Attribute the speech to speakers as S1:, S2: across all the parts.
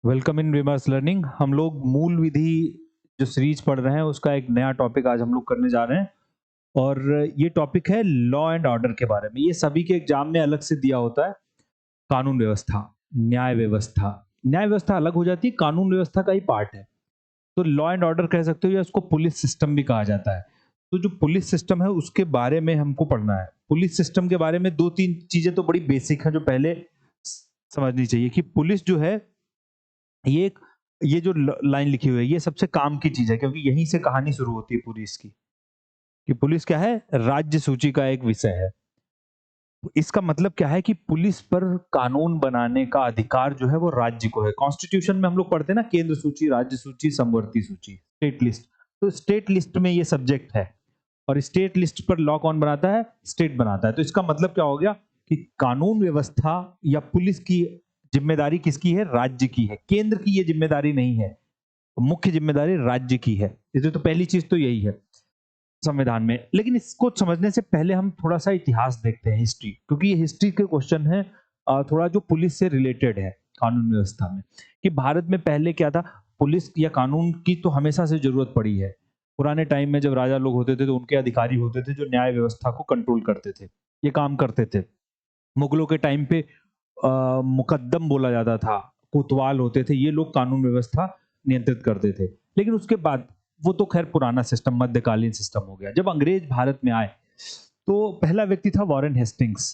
S1: Welcome in reverse learning. हम लोग मूल विधि जो सीरीज पढ़ रहे हैं उसका एक नया टॉपिक आज हम लोग करने जा रहे हैं। और ये टॉपिक है लॉ एंड ऑर्डर के बारे में। ये सभी के एग्जाम में अलग से दिया होता है। कानून व्यवस्था, न्याय व्यवस्था। न्याय व्यवस्था अलग हो जाती है, कानून व्यवस्था का ही पार्ट है। तो लॉ एंड ऑर्डर कह सकते हो या उसको पुलिस सिस्टम भी कहा जाता है। तो जो पुलिस सिस्टम है उसके बारे में हमको पढ़ना है। पुलिस सिस्टम के बारे में दो तीन चीजें तो बड़ी बेसिक हैं जो पहले समझनी चाहिए कि पुलिस जो है ये एक ये जो लाइन लिखी हुई है ये सबसे काम की चीज है, क्योंकि यहीं से कहानी शुरू होती है पूरी इसकी। कि पुलिस क्या है, राज्य सूची का एक विषय है। इसका मतलब क्या है कि पुलिस पर कानून बनाने का अधिकार जो है वो राज्य को है। कॉन्स्टिट्यूशन में हम लोग पढ़ते हैं ना, केंद्र सूची, राज्य सूची, समवर्ती सूची, स्टेट लिस्ट। तो स्टेट लिस्ट में ये सब्जेक्ट है। और स्टेट लिस्ट पर लॉ कौन बनाता है? स्टेट बनाता है। तो इसका मतलब क्या हो गया कि कानून व्यवस्था या पुलिस की जिम्मेदारी किसकी है? राज्य की है। केंद्र की ये जिम्मेदारी नहीं है, मुख्य जिम्मेदारी राज्य की है। इसलिए तो पहली चीज तो यही है संविधान में। लेकिन इसको समझने से पहले हम थोड़ा सा इतिहास देखते हैं, हिस्ट्री, क्योंकि ये हिस्ट्री के क्वेश्चन है थोड़ा जो पुलिस से रिलेटेड है कानून व्यवस्था में। कि भारत में पहले क्या था, पुलिस या कानून की तो हमेशा से जरूरत पड़ी है। पुराने टाइम में जब राजा लोग होते थे तो उनके अधिकारी होते थे जो न्याय व्यवस्था को कंट्रोल करते थे, ये काम करते थे। मुगलों के टाइम पे मुकद्दम बोला जाता था, कोतवाल होते थे, ये लोग कानून व्यवस्था नियंत्रित करते थे। लेकिन उसके बाद वो तो खैर पुराना सिस्टम, मध्यकालीन सिस्टम हो गया। जब अंग्रेज भारत में आए तो पहला व्यक्ति था वॉरेन हेस्टिंग्स,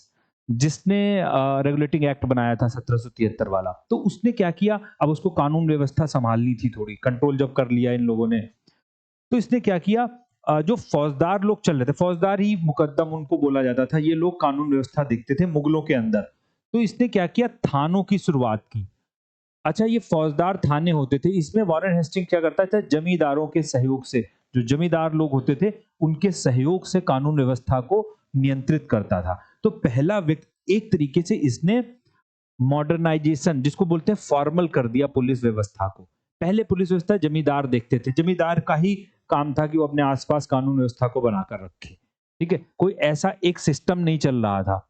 S1: जिसने रेगुलेटिंग एक्ट बनाया था 1773 वाला। तो उसने क्या किया, अब उसको कानून व्यवस्था संभालनी थी, थोड़ी कंट्रोल जब कर लिया इन लोगों ने, तो इसने क्या किया, जो फौजदार लोग चल रहे थे, फौजदार ही मुकद्दम उनको बोला जाता था, ये लोग कानून व्यवस्था देखते थे मुगलों के अंदर। तो इसने क्या किया, थानों की शुरुआत की। अच्छा, ये फौजदार थाने होते थे, इसमें वॉरेन हेस्टिंग क्या करता था, जमींदारों के सहयोग से, जो जमींदार लोग होते थे उनके सहयोग से कानून व्यवस्था को नियंत्रित करता था। तो पहला व्यक्ति एक तरीके से इसने मॉडर्नाइजेशन, जिसको बोलते हैं फॉर्मल, कर दिया पुलिस व्यवस्था को। पहले पुलिस व्यवस्था जमींदार देखते थे, जमींदार का ही काम था कि वो अपने आसपास कानून व्यवस्था को बनाकर रखे। ठीक है, कोई ऐसा एक सिस्टम नहीं चल रहा था।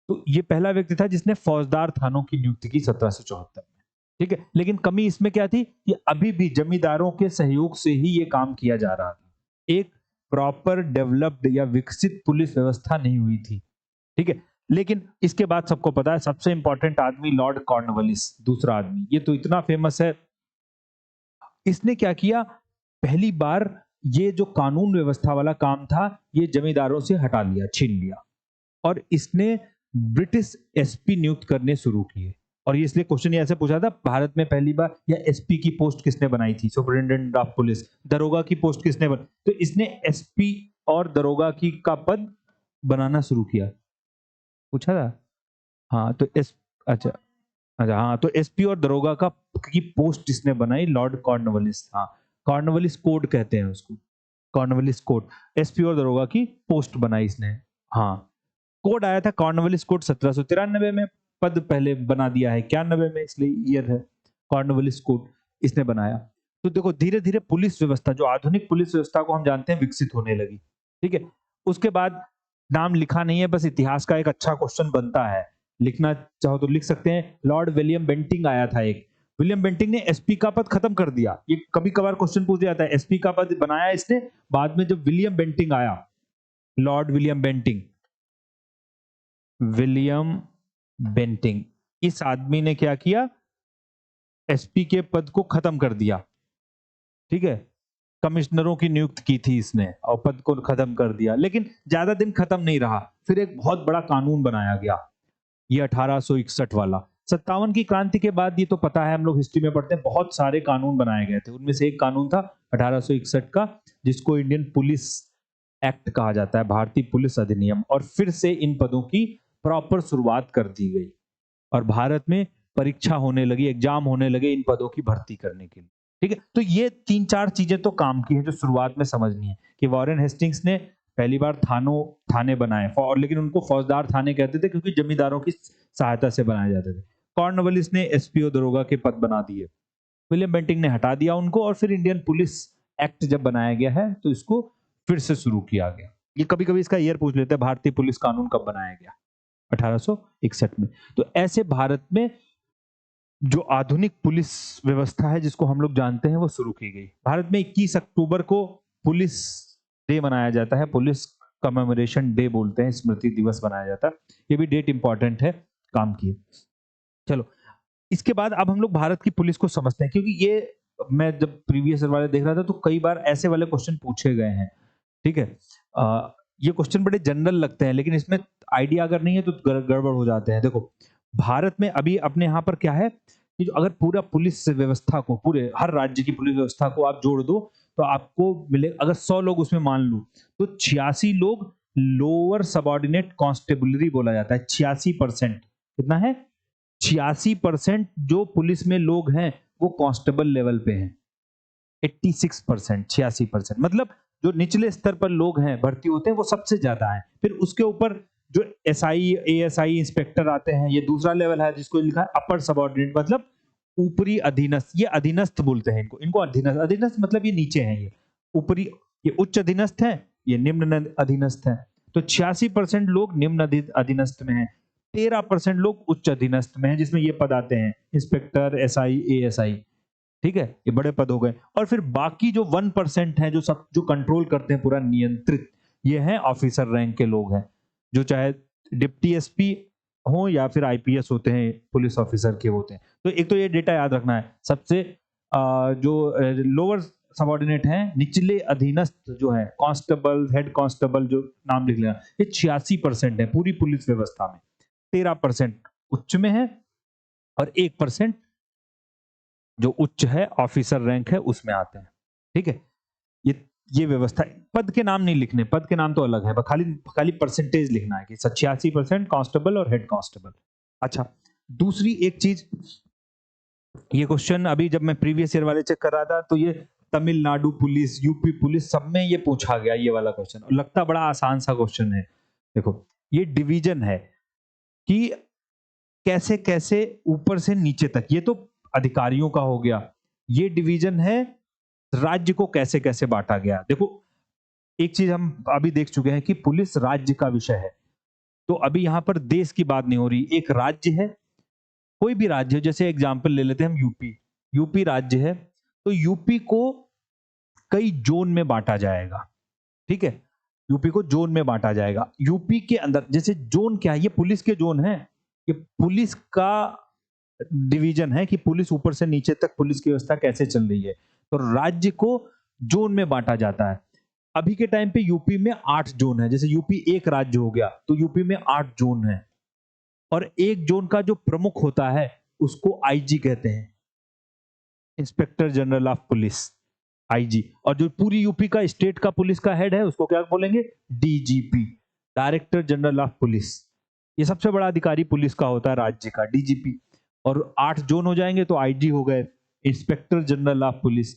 S1: तो ये पहला व्यक्ति था जिसने फौजदार थानों की नियुक्ति की 1774 में। ठीक है, लेकिन कमी इसमें क्या थी कि अभी भी जमींदारों के सहयोग से ही ये काम किया जा रहा था। एक प्रॉपर डेवलप्ड या विकसित पुलिस व्यवस्था नहीं हुई थी। ठीक है, लेकिन इसके बाद सबको पता है सबसे इंपॉर्टेंट आदमी लॉर्ड कॉर्नवालिस, दूसरा आदमी, ये तो इतना फेमस है। इसने क्या किया, पहली बार ये जो कानून व्यवस्था वाला काम था ये जमींदारों से हटा लिया, छीन लिया। और इसने ब्रिटिश एसपी नियुक्त करने शुरू किए। और ये इसलिए क्वेश्चन ऐसे पूछा था, भारत में पहली बार या एसपी की पोस्ट किसने बनाई थी, सुपरिटेंडेंट ऑफ पुलिस, दरोगा की पोस्ट किसने बन, तो इसने एसपी और दरोगा की का पद बनाना शुरू किया। पूछा था। हाँ तो एस अच्छा, अच्छा, हाँ तो एसपी और दरोगा का की पोस्ट इसने बनाई, लॉर्ड कॉर्नवालिस। हाँ, कॉर्नवालिस कोड कहते हैं उसको, कॉर्नवालिस कोड। एसपी और दरोगा की पोस्ट बनाई इसने। हाँ, कोड आया था कॉर्नवालिस कोड 1793 में। पद पहले बना दिया है 91 में, इसलिए ईयर है। कॉर्नवालिस कोड इसने बनाया। तो देखो धीरे धीरे पुलिस व्यवस्था, जो आधुनिक पुलिस व्यवस्था को हम जानते हैं, विकसित होने लगी। ठीक है, उसके बाद नाम लिखा नहीं है, बस इतिहास का एक अच्छा क्वेश्चन बनता है, लिखना चाहो तो लिख सकते हैं। लॉर्ड विलियम बेंटिंग आया था एक, विलियम बेंटिंग ने एसपी का पद खत्म कर दिया। ये कभी कभार क्वेश्चन पूछ जाता है, एसपी का पद बनाया इसने बाद में, जब विलियम बेंटिंग आया, Lord William Bentinck, William Bentinck, इस आदमी ने क्या किया, एसपी के पद को खत्म कर दिया। ठीक है, कमिश्नरों की नियुक्त की थी इसने और पद को खत्म कर दिया। लेकिन ज्यादा दिन खत्म नहीं रहा, फिर एक बहुत बड़ा कानून बनाया गया, ये 1861 वाला। 57 की क्रांति के बाद, ये तो पता है, हम लोग हिस्ट्री में पढ़ते हैं, बहुत सारे कानून बनाए गए थे। उनमें से एक कानून था 1861 का, जिसको इंडियन पुलिस एक्ट कहा जाता है, भारतीय पुलिस अधिनियम। और फिर से इन पदों की प्रॉपर शुरुआत कर दी गई और भारत में परीक्षा होने लगी, एग्जाम होने लगे इन पदों की भर्ती करने के लिए। ठीक है, तो ये तीन चार चीजें तो काम की है जो शुरुआत में समझनी है। कि वॉरेन हेस्टिंग्स ने पहली बार थाने बनाए, और लेकिन उनको फौजदार थाने कहते थे क्योंकि जमींदारों की सहायता से बनाए जाते थे। कॉर्नवालिस ने एसपी और दरोगा के पद बना दिए, विलियम बेंटिंग ने हटा दिया उनको, और फिर इंडियन पुलिस एक्ट जब बनाया गया है तो इसको फिर से शुरू किया गया। ये कभी कभी इसका ईयर पूछ लेते हैं, भारतीय पुलिस कानून कब बनाया गया, 1861 में। तो ऐसे भारत में जो आधुनिक पुलिस व्यवस्था है जिसको हम लोग जानते हैं वो शुरू की गई। भारत में 21 अक्टूबर को पुलिस डे मनाया जाता है, पुलिस कमेमोरेशन डे बोलते हैं, स्मृति दिवस मनाया जाता है। ये भी डेट इंपॉर्टेंट है काम की। चलो, इसके बाद अब हम लोग भारत की पुलिस को समझते हैं, क्योंकि ये मैं जब प्रीवियस ईयर वाले देख रहा था तो कई बार ऐसे वाले क्वेश्चन पूछे गए हैं। ठीक है, ये क्वेश्चन बड़े जनरल लगते हैं, लेकिन इसमें आइडिया अगर नहीं है तो गड़बड़ हो जाते हैं। देखो, भारत में अभी अपने यहाँ पर क्या है कि जो अगर पूरा पुलिस व्यवस्था को, पूरे हर राज्य की पुलिस व्यवस्था को आप जोड़ दो तो आपको मिले, अगर 100 लोग उसमें मान लो तो 86 लोग लोअर सबऑर्डिनेट कांस्टेबलरी बोला जाता है। 86%, कितना है? 86% जो पुलिस में लोग हैं वो कांस्टेबल लेवल पे हैं। 86%, 86%, मतलब जो निचले स्तर पर लोग हैं भर्ती होते हैं वो सबसे ज्यादा है। फिर उसके ऊपर जो एसआई, एएसआई, इंस्पेक्टर आते हैं, ये दूसरा लेवल है जिसको लिखा है अपर सबऑर्डिनेट, मतलब ऊपरी अधीनस्थ। ये अधीनस्थ बोलते हैं इनको, इनको अधीनस्थ, अधीनस्थ मतलब ये नीचे हैं, ये ऊपरी, ये उच्च अधीनस्थ है, ये निम्न अधीनस्थ है। तो 86% लोग निम्न अधीनस्थ में है, 13% लोग उच्च अधीनस्थ में है, जिसमें ये पद आते हैं इंस्पेक्टर, एसआई, एएसआई। ठीक है, ये बड़े पद हो गए। और फिर बाकी जो 1% है, जो कंट्रोल करते हैं, पूरा नियंत्रित, ये है ऑफिसर रैंक के लोग हैं, जो चाहे डिप्टी एसपी हो या फिर आईपीएस होते हैं, पुलिस ऑफिसर के होते हैं। तो एक तो ये डेटा याद रखना है। सबसे जो लोअर सबऑर्डिनेट हैं, निचले अधीनस्थ जो है, कांस्टेबल, हेड कांस्टेबल, जो नाम लिख लेना, ये 86% है पूरी पुलिस व्यवस्था में। 13% उच्च में है और 1% जो उच्च है, ऑफिसर रैंक है, उसमें आते हैं। ठीक है, ये व्यवस्था। पद के नाम नहीं लिखने, पद के नाम तो अलग है, खाली खाली परसेंटेज लिखना है कि 86% कांस्टेबल और हेड कांस्टेबल। अच्छा, दूसरी एक चीज, ये क्वेश्चन अभी जब मैं प्रीवियस ईयर वाले चेक कर रहा था तो ये तमिलनाडु पुलिस, यूपी पुलिस, सब में ये पूछा गया ये वाला क्वेश्चन, और लगता बड़ा आसान सा क्वेश्चन है। देखो, ये डिवीजन है कि कैसे कैसे ऊपर से नीचे तक, ये तो अधिकारियों का हो गया। ये डिवीजन है राज्य को कैसे कैसे बांटा गया। देखो, एक चीज हम अभी देख चुके हैं कि पुलिस राज्य का विषय है, तो अभी यहां पर देश की बात नहीं हो रही। एक राज्य है, कोई भी राज्य है, जैसे एग्जांपल ले लेते हैं हम यूपी। यूपी राज्य है, तो यूपी को कई जोन में बांटा जाएगा। ठीक है, यूपी को जोन में बांटा जाएगा। यूपी के अंदर जैसे जोन क्या है, ये पुलिस के जोन है, ये पुलिस का डिवीजन है कि पुलिस ऊपर से नीचे तक पुलिस की व्यवस्था कैसे चल रही है। तो राज्य को जोन में बांटा जाता है। अभी के टाइम पे यूपी में 8 जोन है। जैसे यूपी एक राज्य हो गया तो यूपी में 8 जोन है, और एक जोन का जो प्रमुख होता है उसको आईजी कहते हैं, inspector general of police, IG. और जो पूरी यूपी का स्टेट का पुलिस का हेड है उसको क्या बोलेंगे? DGP, director general of police. ये सबसे बड़ा अधिकारी पुलिस का होता है राज्य का, डीजीपी। और 8 जोन हो जाएंगे तो आईजी हो गए, इंस्पेक्टर जनरल ऑफ पुलिस।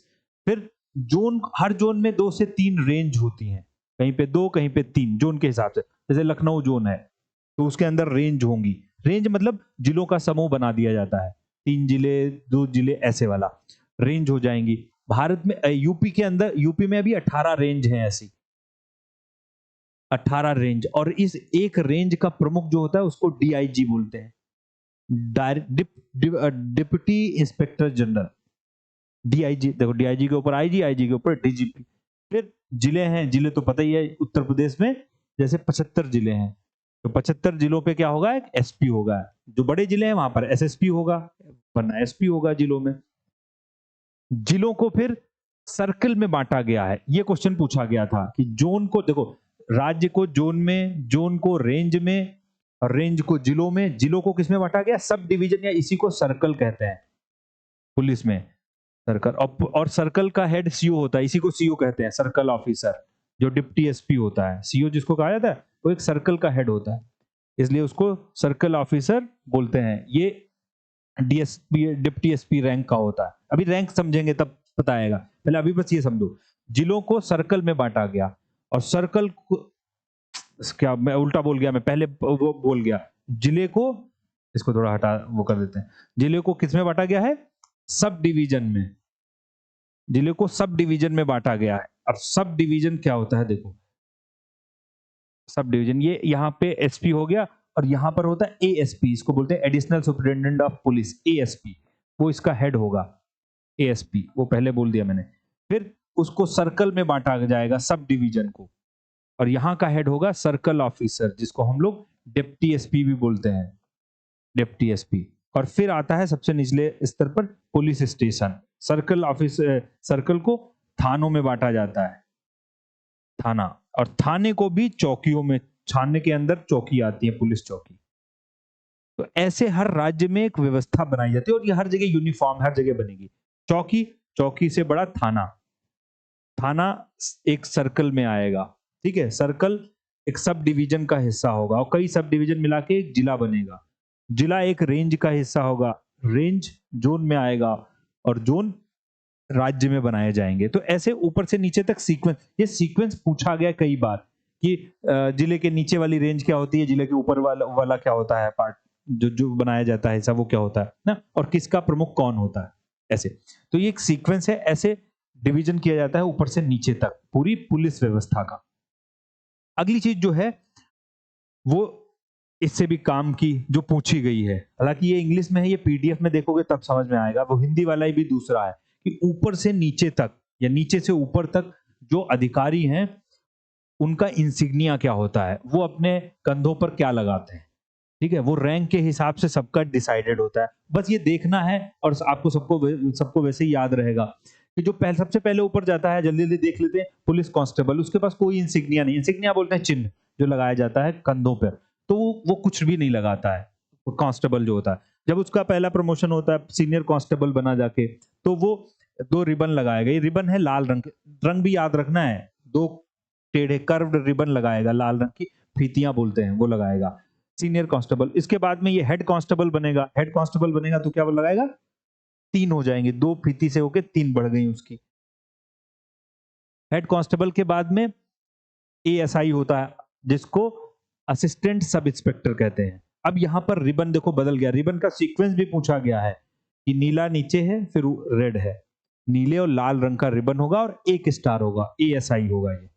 S1: फिर जोन, हर जोन में 2 से 3 रेंज होती हैं, कहीं पे 2, कहीं पे 3, जोन के हिसाब से। जैसे लखनऊ जोन है तो उसके अंदर रेंज होंगी। रेंज मतलब जिलों का समूह बना दिया जाता है, 3 जिले, 2 जिले, ऐसे वाला रेंज हो जाएंगी। भारत में यूपी के अंदर, यूपी में अभी 18 रेंज हैं ऐसी, 18 रेंज। और इस एक रेंज का प्रमुख जो होता है उसको डीआईजी बोलते हैं, डिप्टी इंस्पेक्टर जनरल, डीआईजी। देखो, डीआईजी के ऊपर आईजी, आईजी के ऊपर डीजीपी। फिर जिले हैं, जिले तो पता ही है, उत्तर प्रदेश में जैसे 75 जिले हैं, तो 75 जिलों पे क्या होगा? एक एसपी होगा। जो बड़े जिले हैं वहां पर एसएसपी होगा, वरना एसपी होगा जिलों में। जिलों को फिर सर्कल में बांटा गया है। ये क्वेश्चन पूछा गया था कि जोन को, देखो, राज्य को जोन में, जोन को रेंज में, और रेंज को जिलों में, जिलों को किस में बांटा गया? सब डिवीजन, या इसी को सर्कल कहते हैं पुलिस में, सर्कल। और सर्कल का हेड सीओ होता है, इसी को सीओ कहते हैं, सर्कल ऑफिसर। जो डिप्टी एसपी होता है, सीओ जिसको कहा जाता है, वो एक सर्कल का हेड होता है, इसलिए उसको सर्कल ऑफिसर बोलते हैं। ये डीएसपी, डिप्टी एसपी रैंक का होता है। अभी रैंक समझेंगे तब पता आएगा, पहले अभी बस ये समझो। जिलों को सर्कल में बांटा गया, और सर्कल को, क्या मैं उल्टा बोल गया, मैं पहले वो बोल गया। जिले को, इसको थोड़ा हटा, वो कर देते हैं। जिले को किस में बांटा गया है? सब डिवीजन में। जिले को सब डिवीजन में बांटा गया है। अब सब डिवीजन क्या होता है? देखो, सब डिवीजन, ये यहाँ पे एसपी हो गया, और यहाँ पर होता है एएसपी, इसको बोलते हैं additional superintendent of police, ASP. वो इसका हेड होगा, एएसपी, वो पहले बोल दिया मैंने। फिर उसको सर्कल में बांटा जाएगा, सब डिवीजन को, और यहाँ का हेड होगा सर्कल ऑफिसर, जिसको हम लोग डिप्टी एसपी भी बोलते हैं, डिप्टी एसपी। और फिर आता है सबसे निचले स्तर पर police station. Circle office, circle को थानों में बांटा जाता है, थाना, और थाने को भी चौकियों में, थाने के अंदर चौकी आती है, पुलिस चौकी। तो ऐसे हर राज्य में एक व्यवस्था बनाई जाती है, और ये हर जगह यूनिफॉर्म हर जगह बनेगी। चौकी, चौकी से बड़ा थाना, थाना एक सर्कल में आएगा, ठीक है। सर्कल एक सब डिवीजन का हिस्सा होगा, और कई सब डिवीजन मिला के एक जिला बनेगा। जिला एक रेंज का हिस्सा होगा, रेंज जोन में आएगा, और जोन राज्य में बनाए जाएंगे। तो ऐसे ऊपर से नीचे तक सीक्वेंस, ये सीक्वेंस पूछा गया कई बार कि जिले के नीचे वाली रेंज क्या होती है, जिले के ऊपर वाला क्या होता है, पार्ट जो जो बनाया जाता है ऐसा, वो क्या होता है ना, और किसका प्रमुख कौन होता है, ऐसे। तो ये एक सीक्वेंस है, ऐसे डिवीजन किया जाता है ऊपर से नीचे तक पूरी पुलिस व्यवस्था का। अगली चीज जो है वो इससे भी काम की जो पूछी गई है, हालांकि ये इंग्लिश में है, ये पीडीएफ में देखोगे तब समझ में आएगा। वो हिंदी वाला ही भी दूसरा है कि ऊपर से नीचे तक या नीचे से ऊपर तक जो अधिकारी हैं उनका इंसिग्निया क्या होता है, वो अपने कंधों पर क्या लगाते हैं, ठीक है। वो रैंक के हिसाब से सबका डिसाइडेड होता है। बस ये देखना है, और आपको सबको वैसे ही याद रहेगा कि जो सबसे पहले ऊपर जाता है, जल्दी जल्दी देख लेते हैं, पुलिस कांस्टेबल, उसके पास कोई इंसिग्निया नहीं, इंसिग्निया बोलते हैं चिन्ह जो लगाया जाता है कंधों पर, तो वो कुछ भी नहीं लगाता है, कांस्टेबल जो होता है। जब उसका पहला प्रमोशन होता है, सीनियर कांस्टेबल बना जाके, तो वो 2 रिबन लगाएगा। ये रिबन है लाल रंग, रंग भी याद रखना है, 2 टेढ़े कर्व्ड रिबन लगाएगा, लाल रंग की फीतियां बोलते हैं, वो लगाएगा सीनियर कांस्टेबल। इसके बाद में ये हेड कांस्टेबल बनेगा, हेड कांस्टेबल बनेगा तो क्या वो लगाएगा, 3 हो जाएंगे, 2 फीती से होके 3 बढ़ गई उसकी। हेड कांस्टेबल के बाद में एएसआई होता है, जिसको असिस्टेंट सब इंस्पेक्टर कहते हैं। अब यहां पर रिबन देखो बदल गया, रिबन का सीक्वेंस भी पूछा गया है कि नीला नीचे है, फिर रेड है, नीले और लाल रंग का रिबन होगा और 1 स्टार होगा, एएसआई होगा ये।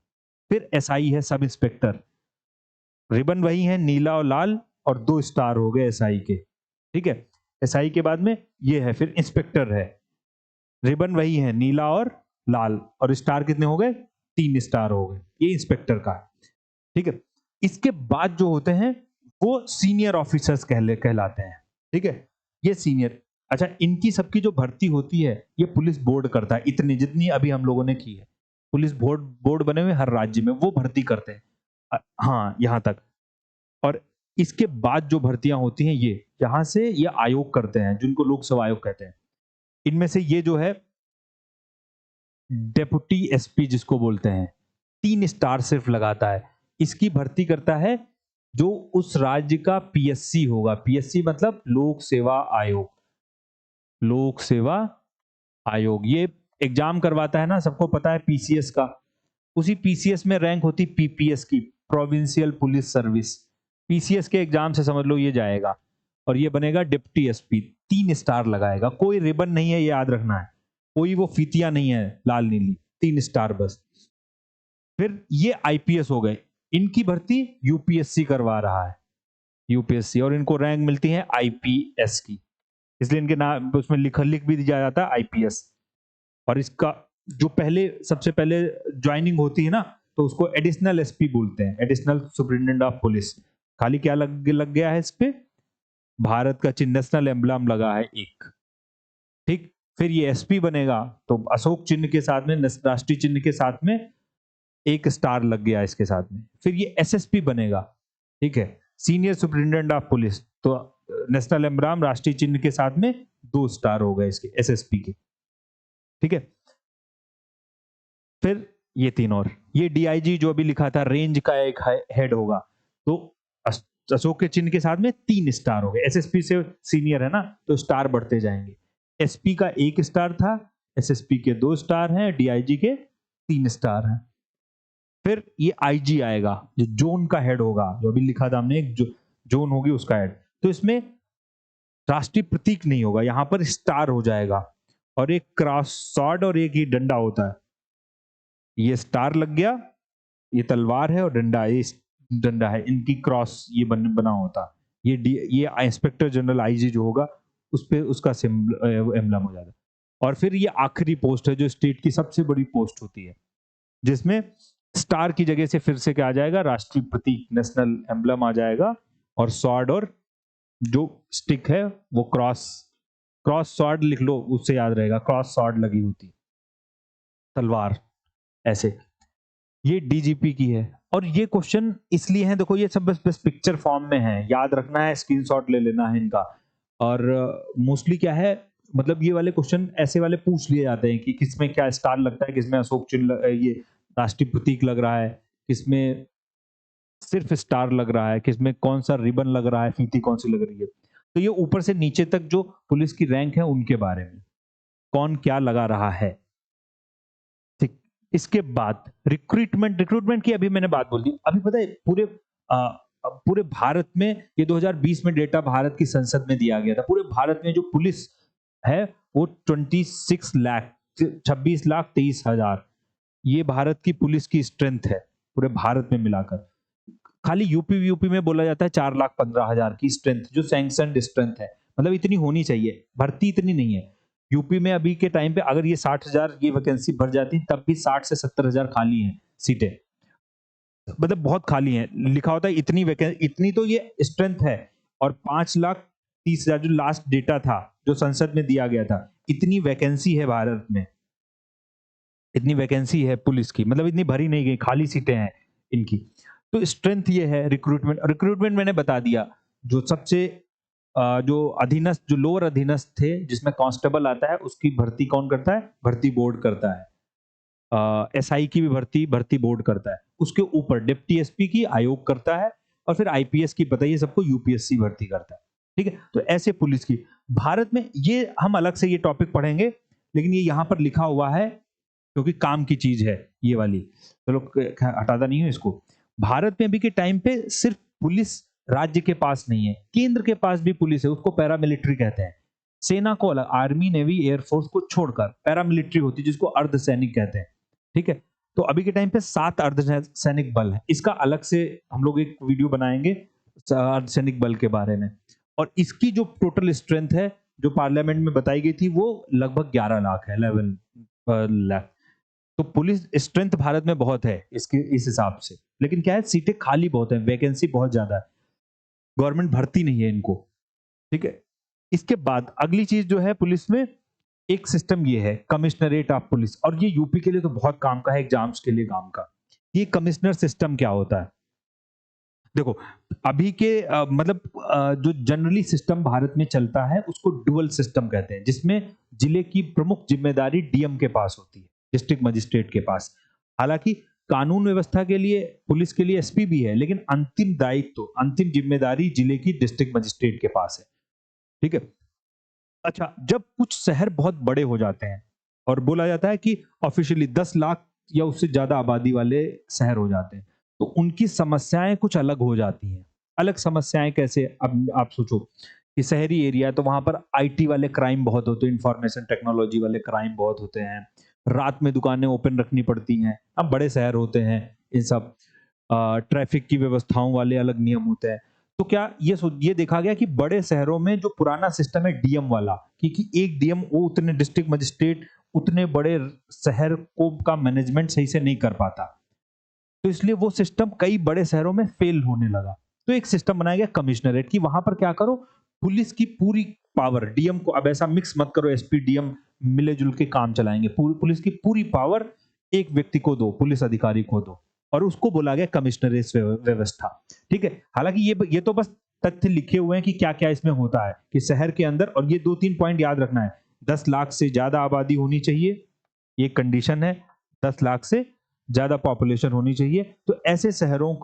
S1: फिर एसआई है सब इंस्पेक्टर, रिबन वही है नीला और लाल, और 2 स्टार हो गए एसआई के, ठीक है। एसआई के बाद में ये है, फिर इंस्पेक्टर है, रिबन वही है नीला और लाल, और स्टार कितने हो गए, 3 स्टार हो गए, ये इंस्पेक्टर का है, ठीक है। इसके बाद जो होते हैं वो सीनियर ऑफिसर्स कहलाते हैं, ठीक है। ये सीनियर, अच्छा, इनकी सबकी जो भर्ती होती है ये पुलिस बोर्ड करता है, इतनी जितनी अभी हम लोगों ने की है, पुलिस बोर्ड बने हुए हर राज्य में, वो भर्ती करते हैं। हाँ, यहां तक। और इसके बाद जो भर्तियां होती हैं, ये यहां से ये आयोग करते हैं, जिनको लोक सेवा आयोग कहते हैं। इनमें से ये जो है डेप्यूटी एसपी जिसको बोलते हैं, 3 स्टार सिर्फ लगाता है। इसकी भर्ती करता है जो उस राज्य का पीएससी होगा, पीएससी मतलब लोक सेवा आयोग, लोक सेवा आयोग। ये एग्जाम करवाता है ना, सबको पता है पीसीएस का, उसी पीसीएस में रैंक होती पीपीएस की, प्रोविंशियल पुलिस सर्विस। पीसीएस के एग्जाम से समझ लो ये जाएगा, और ये बनेगा डिप्टी एसपी, 3 स्टार लगाएगा। कोई रिबन नहीं है, ये याद रखना है, कोई वो फीतियां नहीं है लाल नीली, 3 स्टार बस। फिर ये आईपीएस हो गए, इनकी भर्ती यूपीएससी करवा रहा है, यूपीएससी, और इनको रैंक मिलती है आईपीएस की, इसलिए इनके नाम उसमें लिख भी दिया जाता है आईपीएस। और इसका जो सबसे पहले ज्वाइनिंग होती है ना, तो उसको एडिशनल एसपी बोलते हैं, एडिशनल सुपरिटेंडेंट ऑफ पुलिस। खाली क्या लग गया है इस पे, भारत का चिन्ह, नेशनल एम्बलम लगा है एक, ठीक। फिर ये एसपी बनेगा तो अशोक चिन्ह के साथ में, राष्ट्रीय चिन्ह के साथ में 1 स्टार लग गया इसके साथ में। फिर ये एसएसपी बनेगा, ठीक है, सीनियर सुपरिटेंडेंट ऑफ पुलिस, तो नेशनल एम्बलम राष्ट्रीय चिन्ह के साथ में 2 स्टार हो गए इसके, एसएसपी के, ठीक है। फिर ये 3, और ये डीआईजी जो अभी लिखा था, रेंज का एक हेड होगा, तो अशोक के चिन्ह के साथ में 3 स्टार हो गए। एसएसपी से सीनियर है ना, तो स्टार बढ़ते जाएंगे। एसपी का 1 स्टार था, एसएसपी के 2 स्टार हैं, डीआईजी के 3 स्टार हैं। फिर ये आईजी आएगा, जो जोन का हेड होगा, जो अभी लिखा था हमने, एक जोन होगी उसका हेड। तो इसमें राष्ट्रीय प्रतीक नहीं होगा, यहां पर स्टार हो जाएगा, और एक क्रॉस स्वॉर्ड और एक ही डंडा होता है। ये स्टार लग गया, ये तलवार है, और डंडा, ये डंडा है, इनकी क्रॉस ये बना होता। ये इंस्पेक्टर जनरल आईजी जो होगा उस पे उसका एम्बलम हो जाता है। और फिर ये आखिरी पोस्ट है जो स्टेट की सबसे बड़ी पोस्ट होती है, जिसमें स्टार की जगह से फिर से क्या आ जाएगा, राष्ट्रीय प्रतीक नेशनल एम्बलम आ जाएगा, और स्वॉर्ड और जो स्टिक है वो क्रॉस क्रॉस स्वॉर्ड लिख लो, उससे याद रहेगा, क्रॉस स्वॉर्ड लगी होती है, तलवार ऐसे। ये डीजीपी की है। और ये क्वेश्चन इसलिए है, देखो ये सब बस बस पिक्चर फॉर्म में है, याद रखना है, स्क्रीनशॉट ले लेना है इनका। और मोस्टली क्या है, मतलब ये वाले क्वेश्चन ऐसे वाले पूछ लिए जाते हैं कि किसमें क्या स्टार लगता है, किसमें अशोक चिन्ह ये राष्ट्रीय प्रतीक लग रहा है, किसमें सिर्फ स्टार लग रहा है, किसमें कौन सा रिबन लग रहा है, फीती कौन सी लग रही है। तो ये ऊपर से नीचे तक जो पुलिस की रैंक है उनके बारे में, कौन क्या लगा रहा है। ठीक। इसके बाद रिक्रूटमेंट, रिक्रूटमेंट की अभी मैंने बात बोल दी। अभी पता है पूरे भारत में, ये 2020 में डेटा भारत की संसद में दिया गया था, पूरे भारत में जो पुलिस है वो 26,23,23,000, ये भारत की पुलिस की स्ट्रेंथ है पूरे भारत में मिलाकर। खाली यूपी में बोला जाता है 4,15,000 की स्ट्रेंथ, जो सैंक्शनड स्ट्रेंथ है, मतलब इतनी होनी चाहिए, भर्ती इतनी नहीं है। यूपी में अभी के टाइम पे अगर ये 60,000 ये वैकेंसी भर जाती तब भी 60 से 70,000 खाली हैं सीटें, मतलब बहुत खाली हैं। लिखा होता है इतनी वैकेंसी, इतनी तो ये स्ट्रेंथ है, और 5,30,000 जो लास्ट डेटा था जो संसद में दिया गया था, इतनी वैकेंसी है भारत में, इतनी वैकेंसी है पुलिस की, मतलब इतनी भरी नहीं गई, खाली सीटें हैं इनकी। तो स्ट्रेंथ ये है। रिक्रूटमेंट, रिक्रूटमेंट मैंने बता दिया, जो सबसे जो अधीनस्थ, जो लोअर अधीनस्थ थे जिसमें कांस्टेबल आता है, उसकी भर्ती कौन करता है, भर्ती बोर्ड करता है। एसआई की भी भर्ती भर्ती बोर्ड करता है। उसके ऊपर डिप्टी एसपी की आयोग करता है, और फिर आईपीएस की बताइए सबको यूपीएससी भर्ती करता है। ठीक है, तो ऐसे पुलिस की भारत में, ये हम अलग से ये टॉपिक पढ़ेंगे, लेकिन ये यहाँ पर लिखा हुआ है क्योंकि काम की चीज है ये वाली, चलो हटाता नहीं हूं इसको। भारत में अभी के टाइम पे सिर्फ पुलिस राज्य के पास नहीं है, केंद्र के पास भी पुलिस है, उसको पैरामिलिट्री कहते हैं। सेना को अलग, आर्मी नेवी एयरफोर्स को छोड़कर पैरामिलिट्री होती है जिसको अर्धसैनिक कहते हैं। ठीक है, तो अभी के टाइम पे 7 अर्धसैनिक बल है, इसका अलग से हम लोग एक वीडियो बनाएंगे अर्धसैनिक बल के बारे में। और इसकी जो टोटल स्ट्रेंथ है जो पार्लियामेंट में बताई गई थी वो लगभग 11 लाख है, 11 लाख। तो पुलिस स्ट्रेंथ भारत में बहुत है इसके इस हिसाब से, लेकिन क्या है, सीटें खाली बहुत है, वैकेंसी बहुत ज्यादा है, गवर्नमेंट भर्ती नहीं है इनको। ठीक है, इसके बाद अगली चीज जो है पुलिस में, एक सिस्टम ये है कमिश्नरेट ऑफ पुलिस, और ये यूपी के लिए तो बहुत काम का है, एग्जाम्स के लिए काम का। ये कमिश्नर सिस्टम क्या होता है, देखो अभी के मतलब जो जनरली सिस्टम भारत में चलता है उसको डुअल सिस्टम कहते हैं, जिसमें जिले की प्रमुख जिम्मेदारी डीएम के पास होती है, डिस्ट्रिक्ट मजिस्ट्रेट के पास। हालांकि कानून व्यवस्था के लिए पुलिस के लिए एसपी भी है, लेकिन अंतिम दायित्व, अंतिम जिम्मेदारी जिले की डिस्ट्रिक्ट मजिस्ट्रेट के पास है। ठीक है, अच्छा, जब कुछ शहर बहुत बड़े हो जाते हैं और बोला जाता है कि ऑफिशियली 10 लाख या उससे ज्यादा आबादी वाले शहर हो जाते हैं, तो उनकी समस्याएं कुछ अलग हो जाती हैं। अलग समस्याएं कैसे, अब आप सोचो कि शहरी एरिया है तो वहां पर आईटी वाले क्राइम बहुत होते हैं, इंफॉर्मेशन टेक्नोलॉजी वाले क्राइम बहुत होते हैं, रात में दुकानें ओपन रखनी पड़ती हैं। अब बड़े शहर होते हैं इन सब, ट्रैफिक की व्यवस्थाओं वाले अलग नियम होते हैं। तो क्या ये देखा गया कि बड़े शहरों में जो पुराना सिस्टम है डीएम वाला, क्योंकि एक डीएम वो उतने डिस्ट्रिक्ट मजिस्ट्रेट उतने बड़े शहर को का मैनेजमेंट सही से नहीं कर पाता, तो इसलिए वो सिस्टम कई बड़े शहरों में फेल होने लगा। तो एक सिस्टम बनाया गया कमिश्नरेट की, वहां पर क्या करो, पुलिस की पूरी पावर डीएम को, अब ऐसा मिक्स मत करो एसपी डीएम मिले जुल के काम चलाएंगे, पूरी पुलिस की पूरी पावर एक व्यक्ति को दो, पुलिस अधिकारी को दो, और उसको बोला गया कमिश्नरेट व्यवस्था। ठीक है, हालांकि ये तो बस तथ्य लिखे हुए हैं कि क्या क्या इसमें होता है कि शहर के अंदर, और ये 2-3 पॉइंट याद रखना है, 10 लाख से ज्यादा आबादी होनी चाहिए, ये कंडीशन है, 10 लाख से ज्यादा पॉपुलेशन होनी चाहिए। तो ऐसे शहरों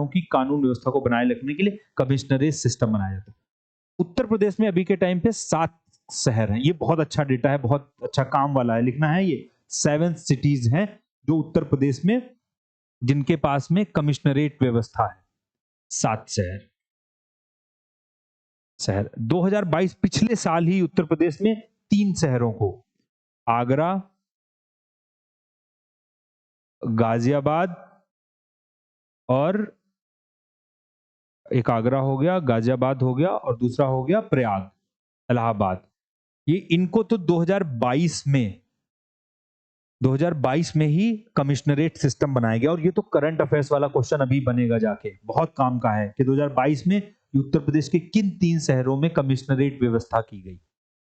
S1: की कानून व्यवस्था को बनाए रखने के लिए कमिश्नरेट सिस्टम बनाया जाता है। उत्तर प्रदेश में अभी के टाइम पे 7 शहर हैं, ये बहुत अच्छा डेटा है, बहुत अच्छा काम वाला है, लिखना है, ये 7 सिटीज हैं जो उत्तर प्रदेश में जिनके पास में कमिश्नरेट व्यवस्था है। 7 शहर शहर 2022 पिछले साल ही उत्तर प्रदेश में 3 शहरों को, आगरा, गाजियाबाद, और एक आगरा हो गया, गाजियाबाद हो गया, और दूसरा हो गया प्रयाग, इलाहाबाद। ये इनको तो 2022 में ही कमिश्नरेट सिस्टम बनाया गया, और ये तो करंट अफेयर्स वाला क्वेश्चन अभी बनेगा जाके, बहुत काम का है कि 2022 में उत्तर प्रदेश के किन 3 शहरों में कमिश्नरेट व्यवस्था की गई।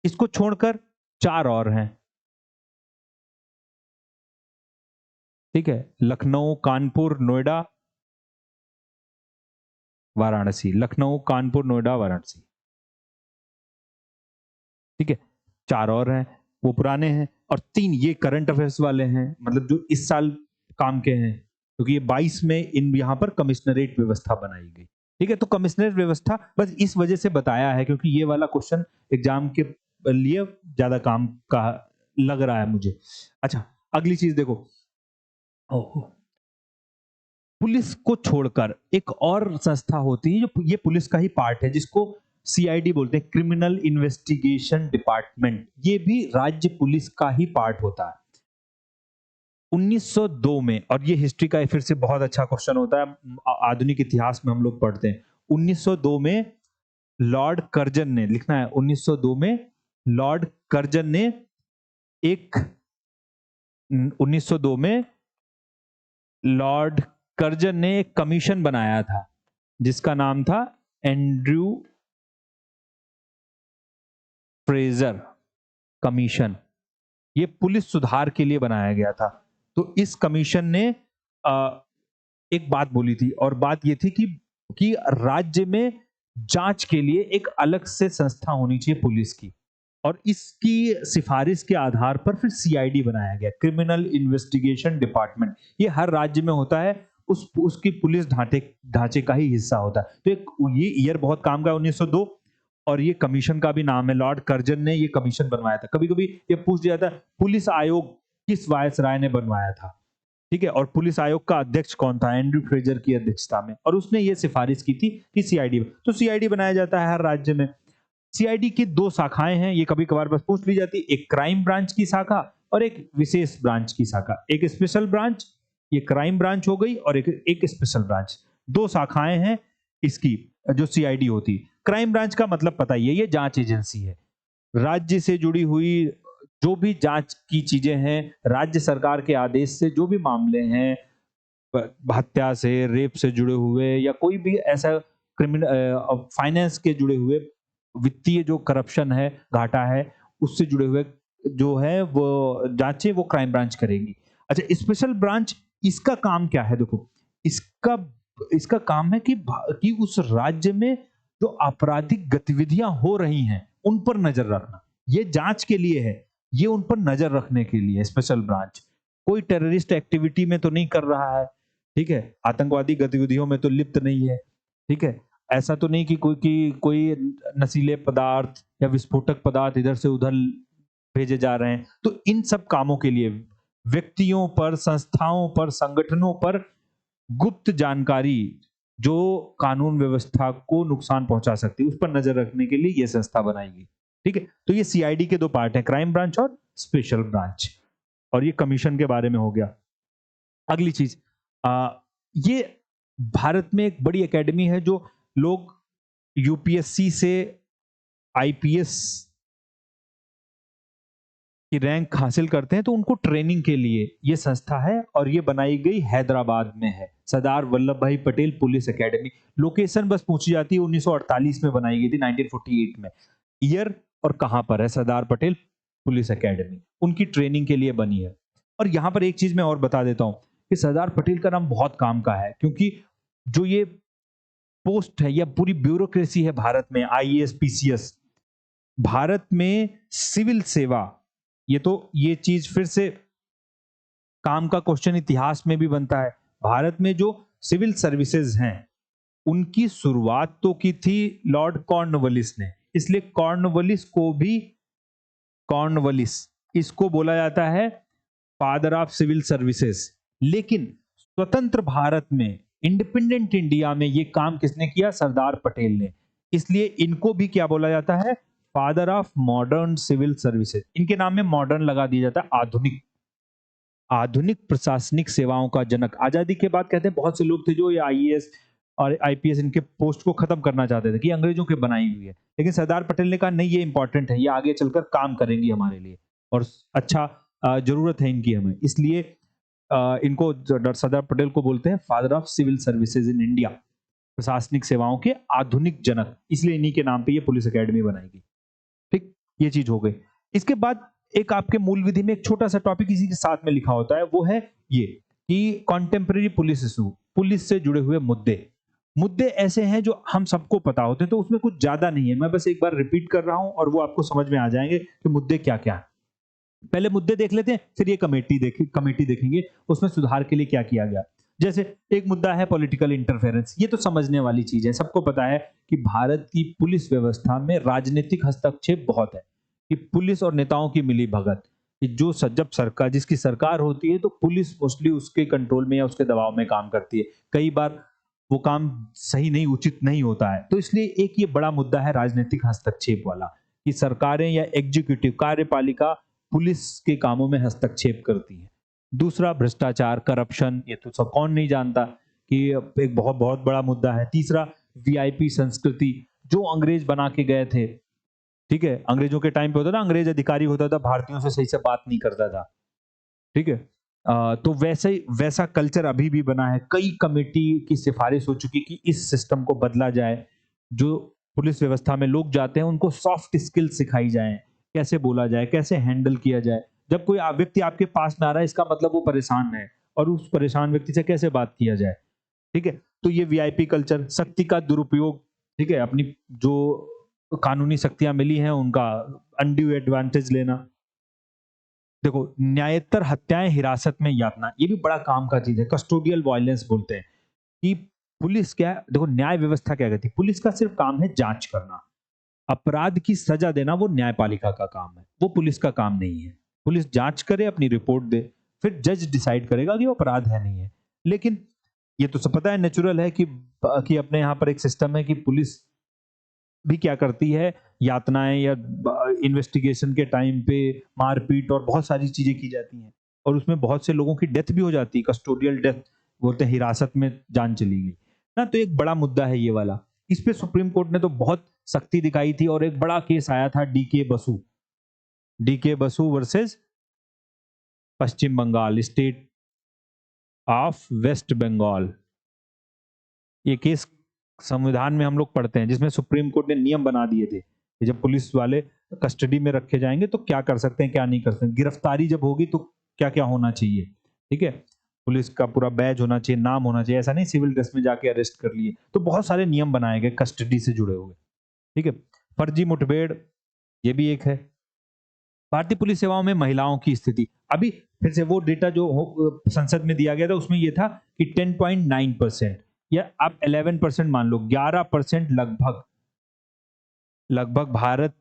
S1: इसको छोड़कर 4 और हैं। ठीक है, लखनऊ, कानपुर, नोएडा, वाराणसी। लखनऊ, कानपुर, नोएडा, वाराणसी। ठीक है, 4 और हैं, वो पुराने हैं, और 3 ये करंट अफेयर्स वाले हैं, मतलब जो इस साल काम के हैं, क्योंकि ये 22 में इन यहाँ पर कमिश्नरेट व्यवस्था बनाई गई। ठीक है, तो कमिश्नरेट व्यवस्था बस इस वजह से बताया है क्योंकि ये वाला क्वेश्चन एग्जाम के लिए ज्यादा काम का लग रहा है मुझे। अच्छा, अगली चीज देखो, पुलिस को छोड़कर एक और संस्था होती है जो ये पुलिस का ही पार्ट है, जिसको सीआईडी बोलते हैं, क्रिमिनल इन्वेस्टिगेशन डिपार्टमेंट। ये भी राज्य पुलिस का ही पार्ट होता है। 1902 में, और ये हिस्ट्री का फिर से बहुत अच्छा क्वेश्चन होता है, आधुनिक इतिहास में हम लोग पढ़ते हैं। 1902 में लॉर्ड कर्जन ने, लिखना है 1902 में लॉर्ड कर्जन ने एक 1902 में लॉर्ड कर्जन ने एक कमीशन बनाया था जिसका नाम था एंड्रयू फ्रेजर कमीशन। ये पुलिस सुधार के लिए बनाया गया था। तो इस कमीशन ने एक बात बोली थी, और बात ये थी कि राज्य में जांच के लिए एक अलग से संस्था होनी चाहिए पुलिस की, और इसकी सिफारिश के आधार पर फिर सीआईडी बनाया गया, क्रिमिनल इन्वेस्टिगेशन डिपार्टमेंट। ये हर राज्य में होता है, उसकी पुलिस ढांचे का ही हिस्सा होता है। तो ये ईयर बहुत काम का 1902, और ये कमीशन का भी नाम है, लॉर्ड कर्जन ने ये कमीशन बनवाया था। कभी कभी ये पूछ दिया था पुलिस आयोग किस वायसराय ने बनवाया था। ठीक है, और पुलिस आयोग का अध्यक्ष कौन था, एंड्रयू फ्रेजर की अध्यक्षता में, और उसने ये सिफारिश की थी कि सीआईडी, तो सीआईडी बनाया जाता है हर राज्य में। सीआईडी की 2 शाखाएं हैं, ये कभी कभार बस पूछ ली जाती, एक क्राइम ब्रांच की शाखा और एक विशेष ब्रांच की शाखा। एक स्पेशल ब्रांच, ये क्राइम ब्रांच हो गई, और एक स्पेशल ब्रांच। 2 शाखाएं हैं इसकी जो सीआईडी होती। क्राइम ब्रांच का मतलब पता ही है, ये जांच एजेंसी है, राज्य से जुड़ी हुई जो भी जांच की चीजें हैं, राज्य सरकार के आदेश से जो भी मामले हैं, हत्या से, रेप से जुड़े हुए, या कोई भी ऐसा क्रिमिनल, फाइनेंस के जुड़े हुए, वित्तीय जो करप्शन है, घाटा है, उससे जुड़े हुए जो है वो जांचें वो क्राइम ब्रांच करेगी। अच्छा, स्पेशल ब्रांच, इसका काम क्या है? देखो, इसका इसका काम है कि उस राज्य में जो आपराधिक गतिविधियां हो रही हैं उन पर नजर रखना। ये जांच के लिए है, ये उन पर नजर रखने के लिए स्पेशल ब्रांच। कोई टेररिस्ट एक्टिविटी में तो नहीं कर रहा है, ठीक है, आतंकवादी गतिविधियों में तो लिप्त नहीं है, ठीक है, ऐसा तो नहीं कि कोई नशीले पदार्थ या विस्फोटक पदार्थ इधर से उधर भेजे जा रहे हैं। तो इन सब कामों के लिए व्यक्तियों पर, संस्थाओं पर, संगठनों पर गुप्त जानकारी जो कानून व्यवस्था को नुकसान पहुंचा सकती है, उस पर नजर रखने के लिए यह संस्था बनाई गई। ठीक है, तो ये सीआईडी के 2 पार्ट हैं, क्राइम ब्रांच और स्पेशल ब्रांच, और ये कमीशन के बारे में हो गया। अगली चीज, ये भारत में एक बड़ी एकेडमी है, जो लोग यूपीएससी से आईपीएस की रैंक हासिल करते हैं तो उनको ट्रेनिंग के लिए ये संस्था है, और ये बनाई गई हैदराबाद में है, सरदार वल्लभ भाई पटेल पुलिस एकेडमी। लोकेशन बस पूछी जाती है, 1948 में बनाई गई थी, 1948 में। ईयर और कहां पर है, सरदार पटेल पुलिस एकेडमी, उनकी ट्रेनिंग के लिए बनी है। और यहां पर एक चीज मैं और बता देता हूं कि सरदार पटेल का नाम बहुत काम का है, क्योंकि जो ये पोस्ट है या पूरी ब्यूरोक्रेसी है भारत में, आईएएस, पीसीएस, भारत में सिविल सेवा, ये चीज फिर से काम का क्वेश्चन इतिहास में भी बनता है। भारत में जो सिविल सर्विसेज हैं उनकी शुरुआत तो की थी लॉर्ड कॉर्नवालिस ने, इसलिए कॉर्नवालिस को भी, कॉर्नवालिस इसको बोला जाता है फादर ऑफ सिविल सर्विसेज। लेकिन स्वतंत्र भारत में, इंडिपेंडेंट इंडिया में ये काम किसने किया? सरदार पटेल ने। इसलिए इनको भी क्या बोला जाता है? Father of modern civil services. इनके नाम में मॉडर्न लगा दिया जाता है, आधुनिक, आधुनिक प्रशासनिक सेवाओं का जनक। आजादी के बाद कहते हैं बहुत से लोग थे जो ये आईएएस और आईपीएस इनके पोस्ट को खत्म करना चाहते थे कि अंग्रेजों की बनाई हुई है। लेकिन सरदार पटेल ने कहा नहीं, ये इंपॉर्टेंट है, ये आगे चलकर काम करेंगी हमारे लिए और अच्छा ज़रूरत है इनकी हमें। इसलिए इनको सरदार पटेल को बोलते हैं father of civil services in India, प्रशासनिक सेवाओं के आधुनिक जनक। इसलिए इन्हीं के नाम पे ये पुलिस एकेडमी बनाई गई। ठीक, ये चीज हो गई। इसके बाद एक आपके मूल विधि में एक छोटा सा टॉपिक इसी के साथ में लिखा होता है, वो है ये कि कॉन्टेम्परेरी पुलिस इशू, पुलिस से जुड़े हुए मुद्दे। मुद्दे ऐसे हैं जो हम सबको पता होते हैं, तो उसमें कुछ ज्यादा नहीं है। मैं बस एक बार रिपीट कर रहा हूं और वो आपको समझ में आ जाएंगे कि मुद्दे क्या क्या है। पहले मुद्दे देख लेते हैं, फिर ये कमेटी देखेंगे उसमें सुधार के लिए क्या किया गया। जैसे एक मुद्दा है पॉलिटिकल इंटरफेरेंस। ये तो समझने वाली चीज है, सबको पता है कि भारत की पुलिस व्यवस्था में राजनीतिक हस्तक्षेप बहुत है, कि पुलिस और नेताओं की मिली भगत, कि जो जब सरकार, जिसकी सरकार होती है तो पुलिस मोस्टली उसके कंट्रोल में या उसके दबाव में काम करती है। कई बार वो काम सही नहीं, उचित नहीं होता है। तो इसलिए एक ये बड़ा मुद्दा है राजनीतिक हस्तक्षेप वाला, कि सरकारें या एग्जीक्यूटिव कार्यपालिका पुलिस के कामों में हस्तक्षेप करती है। दूसरा भ्रष्टाचार, करप्शन, ये तो सब कौन नहीं जानता कि एक बहुत बहुत बड़ा मुद्दा है। तीसरा वीआईपी संस्कृति, जो अंग्रेज बना के गए थे, ठीक है, अंग्रेजों के टाइम पे होता था, अंग्रेज अधिकारी होता था, भारतीयों से सही से बात नहीं करता था, ठीक है। तो वैसा कल्चर अभी भी बना है। कई कमेटी की सिफारिश हो चुकी कि इस सिस्टम को बदला जाए। जो पुलिस व्यवस्था में लोग जाते हैं उनको सॉफ्ट स्किल सिखाई जाए, कैसे बोला जाए, कैसे हैंडल किया जाए। जब कोई व्यक्ति आपके पास में आ रहा है, इसका मतलब वो परेशान है, और उस परेशान व्यक्ति से कैसे बात किया जाए, ठीक है। तो ये वीआईपी कल्चर, शक्ति का दुरुपयोग, ठीक है, अपनी जो कानूनी शक्तियां मिली हैं उनका अनड्यू एडवांटेज लेना। देखो, न्यायोत्तर हत्याएं, हिरासत में यातना, ये भी बड़ा काम का चीज है। कस्टोडियल वायलेंस बोलते हैं कि पुलिस क्या है, देखो न्याय व्यवस्था क्या कहती है, पुलिस का सिर्फ काम है जांच करना, अपराध की सजा देना वो न्यायपालिका का काम है, वो पुलिस का काम नहीं है। पुलिस जांच करे, अपनी रिपोर्ट दे, फिर जज डिसाइड करेगा कि वो अपराध है नहीं है। लेकिन ये तो सब पता है, नेचुरल है कि अपने यहाँ पर एक सिस्टम है कि पुलिस भी क्या करती है, यातनाएं या इन्वेस्टिगेशन के टाइम पे मारपीट और बहुत सारी चीजें की जाती हैं, और उसमें बहुत से लोगों की डेथ भी हो जाती है, कस्टोडियल डेथ बोलते हैं, हिरासत में जान चली गई ना। तो एक बड़ा मुद्दा है ये वाला। इस पे सुप्रीम कोर्ट ने तो बहुत सख्ती दिखाई थी, और एक बड़ा केस आया था D K Basu versus Paschim Bangal, state of West Bengal. ये केस संविधान में हम लोग पढ़ते हैं, जिसमें सुप्रीम कोर्ट ने नियम बना दिए थे कि जब पुलिस वाले कस्टडी में रखे जाएंगे तो क्या कर सकते हैं, क्या नहीं कर सकते। गिरफ्तारी जब होगी तो क्या क्या होना चाहिए, ठीक है। पुलिस का पूरा बैज होना चाहिए, नाम होना चाहिए, ऐसा नहीं सिविल ड्रेस में जाके अरेस्ट कर लिए। तो बहुत सारे नियम बनाए गए कस्टडी से जुड़े हुए, ठीक है। फर्जी मुठभेड़, ये भी एक है। भारतीय पुलिस सेवाओं में महिलाओं की स्थिति, अभी फिर से वो डेटा जो संसद में दिया गया था उसमें ये था कि 10.9%, या आप 11% मान लो, 11% लगभग लगभग भारत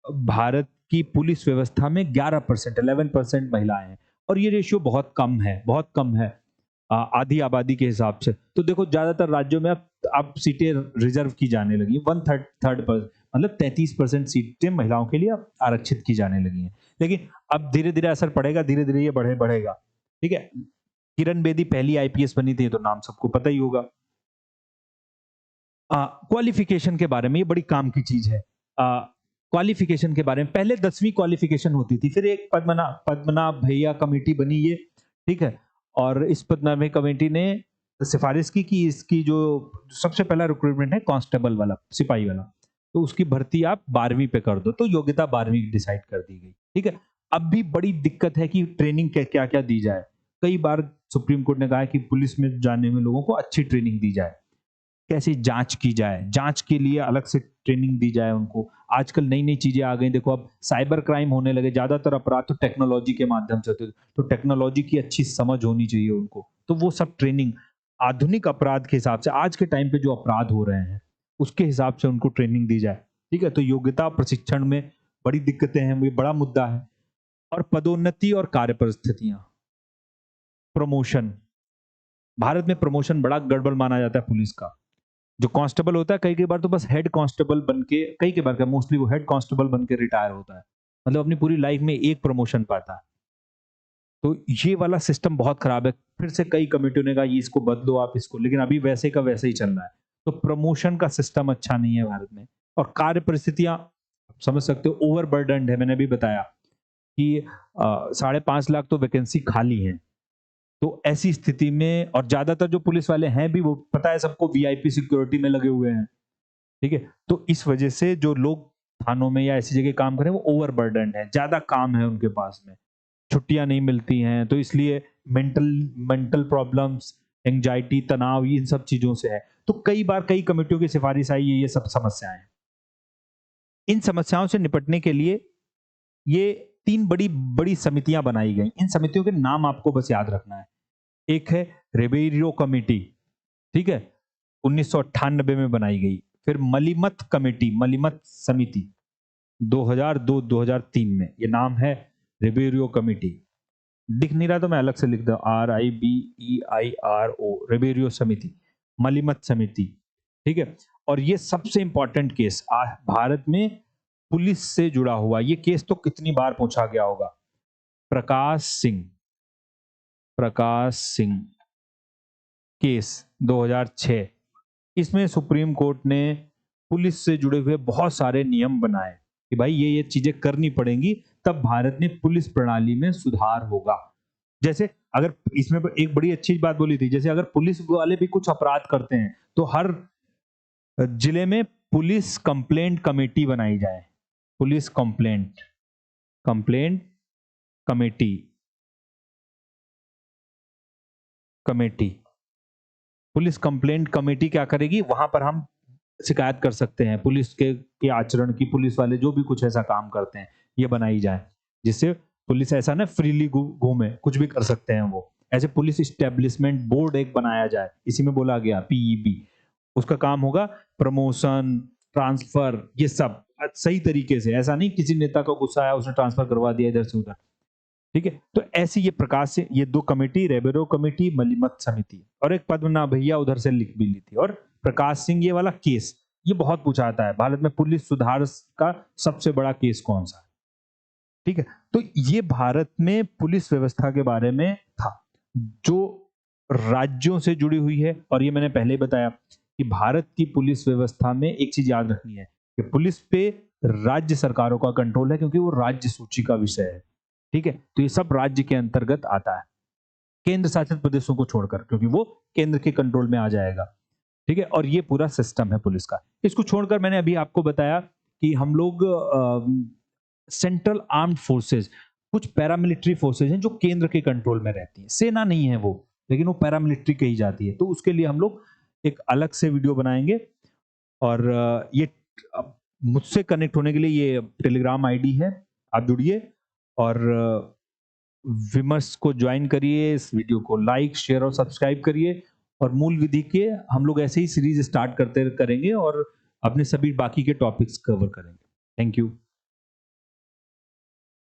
S1: भारत की पुलिस व्यवस्था में 11%, 11% महिलाएं हैं। और ये रेशियो बहुत कम है, बहुत कम है आधी आबादी के हिसाब से। तो देखो, ज्यादातर राज्यों में अब सीटें रिजर्व की जाने लगी, वन थर्ड थर्ड पर, मतलब 33% सीटें महिलाओं के लिए अब आरक्षित की जाने लगी हैं। लेकिन अब धीरे धीरे असर पड़ेगा, धीरे धीरे ये बढ़ेगा, ठीक है। किरण बेदी पहली आईपीएस बनी थी, तो नाम सबको पता ही होगा। क्वालिफिकेशन के बारे में, ये बड़ी काम की चीज है। क्वालिफिकेशन के बारे में, पहले 10वीं क्वालिफिकेशन होती थी, फिर एक पद्मनाभ भैया कमेटी बनी ये, ठीक है। और इस पद्मनाभ कमेटी ने सिफारिश की कि इसकी जो सबसे पहला रिक्रूटमेंट है कांस्टेबल वाला, सिपाही वाला, तो उसकी भर्ती आप 12वीं पे कर दो, तो योग्यता 12वीं डिसाइड कर दी गई, ठीक है। अब भी बड़ी दिक्कत है कि ट्रेनिंग क्या क्या दी जाए। कई बार सुप्रीम कोर्ट ने कहा है कि पुलिस में जाने में लोगों को अच्छी ट्रेनिंग दी जाए, कैसी जांच की जाए, जांच के लिए अलग से ट्रेनिंग दी जाए उनको। आजकल नई नई चीजें आ गई, देखो अब साइबर क्राइम होने लगे, ज्यादातर अपराध तो टेक्नोलॉजी के माध्यम से होते हैं, तो टेक्नोलॉजी की अच्छी समझ होनी चाहिए उनको। तो वो सब ट्रेनिंग आधुनिक अपराध के हिसाब से, आज के टाइम पे जो अपराध हो रहे हैं उसके हिसाब से उनको ट्रेनिंग दी जाए, ठीक है। तो योग्यता प्रशिक्षण में बड़ी दिक्कतें हैं, ये बड़ा मुद्दा है। और पदोन्नति और कार्य परिस्थितियां, प्रमोशन, भारत में प्रमोशन बड़ा गड़बड़ माना जाता है पुलिस का। जो कांस्टेबल होता है, कई बार तो बस हेड कांस्टेबल बन के, कई बार क्या, मोस्टली वो हेड कांस्टेबल बन के रिटायर होता है, मतलब अपनी पूरी लाइफ में एक प्रमोशन पाता है। तो ये वाला सिस्टम बहुत खराब है। फिर से कई कमिटियों ने कहा ये इसको बदलो आप इसको, लेकिन अभी वैसे का वैसे ही चल रहा है। तो प्रमोशन का सिस्टम अच्छा नहीं है भारत में, और कार्य परिस्थितियां आप समझ सकते हो ओवरबर्डन्ड है। मैंने भी बताया कि 5.5 लाख तो वैकेंसी खाली है। तो ऐसी स्थिति में, और ज्यादातर जो पुलिस वाले हैं भी वो पता है सबको वीआईपी सिक्योरिटी में लगे हुए हैं, ठीक है। तो इस वजह से जो लोग थानों में या ऐसी जगह काम करें वो ओवरबर्डन्ड है, ज्यादा काम है उनके पास में, छुट्टियां नहीं मिलती हैं, तो इसलिए मेंटल मेंटल प्रॉब्लम्स, एंजाइटी, तनाव, ये इन सब चीजों से है। तो कई बार कई कमेटियों की सिफारिश आई है ये सब समस्याएं। इन समस्याओं से निपटने के लिए ये 3 बड़ी बड़ी समितियां बनाई गई। इन समितियों के नाम आपको बस याद रखना है। एक है रिबेरियो कमेटी, ठीक है, 1998 में बनाई गई। फिर मलिमत कमेटी, मलिमत समिति 2002-2003 में, ये नाम है रिबेरियो कमेटी। दिख नहीं रहा तो मैं अलग से लिख दूं, RIBEIRO, रिबेरियो समिति, मलिमत समिति, ठीक है। और ये सबसे इंपॉर्टेंट केस भारत में पुलिस से जुड़ा हुआ, ये केस तो कितनी बार पूछा गया होगा, प्रकाश सिंह, प्रकाश सिंह केस 2006। इसमें सुप्रीम कोर्ट ने पुलिस से जुड़े हुए बहुत सारे नियम बनाए कि भाई ये चीजें करनी पड़ेंगी, तब भारत में पुलिस प्रणाली में सुधार होगा। जैसे अगर इसमें एक बड़ी अच्छी बात बोली थी, जैसे अगर पुलिस वाले भी कुछ अपराध करते हैं तो हर जिले में पुलिस कंप्लेंट कमेटी बनाई जाए। Police complaint complaint committee committee police complaint committee क्या करेगी, वहां पर हम शिकायत कर सकते हैं पुलिस के आचरण की, पुलिस वाले जो भी कुछ ऐसा काम करते हैं ये बनाई जाए, जिससे पुलिस ऐसा ना फ्रीली घूमे, कुछ भी कर सकते हैं वो। ऐसे पुलिस इस्टेब्लिशमेंट बोर्ड एक बनाया जाए, इसी में बोला गया PEB, उसका काम होगा प्रमोशन, ट्रांसफर, ये सब सही तरीके से, ऐसा नहीं किसी नेता का गुस्सा आया उसने ट्रांसफर करवा दिया इधर से उधर, ठीक है। तो ऐसी ये प्रकाश से ये 2 कमेटी, रेबेरो कमेटी, मलिमत समिति, और एक पद्मनाभ भैया उधर से लिख भी ली थी। और प्रकाश सिंह ये वाला केस ये बहुत पूछा आता है, भारत में पुलिस सुधार का सबसे बड़ा केस कौन सा है, ठीक है। तो ये भारत में पुलिस व्यवस्था के बारे में था, जो राज्यों से जुड़ी हुई है। और ये मैंने पहले ही बताया कि भारत की पुलिस व्यवस्था में एक चीज याद रखनी है कि पुलिस पे राज्य सरकारों का कंट्रोल है, क्योंकि वो राज्य सूची का विषय है, ठीक है। तो ये सब राज्य के अंतर्गत आता है, केंद्र शासित प्रदेशों को छोड़कर, क्योंकि वो केंद्र के कंट्रोल में आ जाएगा, ठीक है। और ये पूरा सिस्टम है पुलिस का। इसको छोड़कर मैंने अभी आपको बताया कि हम लोग सेंट्रल आर्म्ड फोर्सेस, कुछ पैरामिलिट्री फोर्सेस हैं जो केंद्र के कंट्रोल में रहती है, सेना नहीं है वो, लेकिन वो पैरामिलिट्री कही जाती है। तो उसके लिए हम लोग एक अलग से वीडियो बनाएंगे। और ये मुझसे कनेक्ट होने के लिए ये टेलीग्राम आईडी है, आप जुड़िए और विमर्श को ज्वाइन करिए, इस वीडियो को लाइक, शेयर और सब्सक्राइब करिए। और मूल विधि के हम लोग ऐसे ही सीरीज स्टार्ट करते करेंगे और अपने सभी बाकी के टॉपिक्स कवर करेंगे। Thank you.